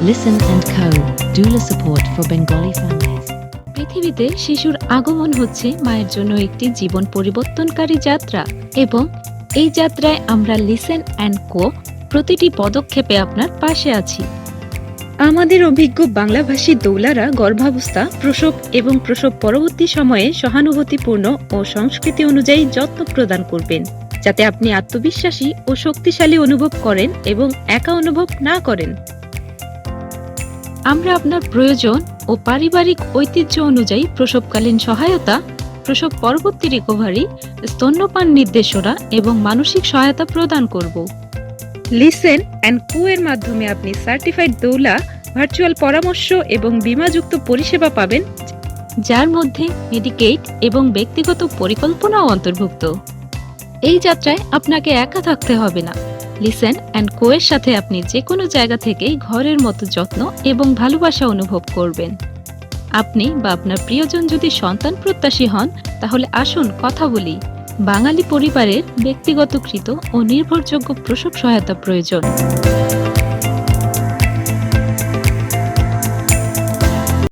Listen and Co. Doula support for Bengali families. পৃথিবীতে শিশুর আগমন হচ্ছে মায়ের জন্য একটি জীবন পরিবর্তনকারী যাত্রা এবং এই যাত্রায় আমরা লিসেন অ্যান্ড কো প্রতিটি পদক্ষেপে আপনার পাশে আছি। আমাদের অভিজ্ঞ বাংলাভাষী দৌলারা গর্ভাবস্থা, প্রসব এবং প্রসব পরবর্তী সময়ে সহানুভূতিপূর্ণ ও সংস্কৃতি অনুযায়ী যত্ন প্রদান করবেন, যাতে আপনি আত্মবিশ্বাসী ও শক্তিশালী অনুভব করেন এবং একা অনুভব না করেন। আমরা আপনার প্রয়োজন ও পারিবারিক ঐতিহ্য অনুযায়ী প্রসবকালীন সহায়তা, প্রসব পরবর্তী রিকভারি, স্তন্যপান নির্দেশনা এবং মানসিক সহায়তা প্রদান করব। লিসেন অ্যান্ড কো এর মাধ্যমে আপনি সার্টিফাইড দৌলা, ভার্চুয়াল পরামর্শ এবং বীমাযুক্ত পরিষেবা পাবেন, যার মধ্যে মেডিকেইড এবং ব্যক্তিগত পরিকল্পনাও অন্তর্ভুক্ত। এই যাত্রায় আপনাকে একা থাকতে হবে না। লিসেন অ্যান্ড কো এর সাথে আপনি যে কোনো জায়গা থেকেই ঘরের মতো যত্ন এবং ভালোবাসা অনুভব করবেন। আপনি বা আপনার প্রিয়জন যদি সন্তান প্রত্যাশী হন, তাহলে আসুন কথা বলি। বাঙালি পরিবারের ব্যক্তিগতকৃত ও নির্ভরযোগ্য প্রসব সহায়তা প্রয়োজন।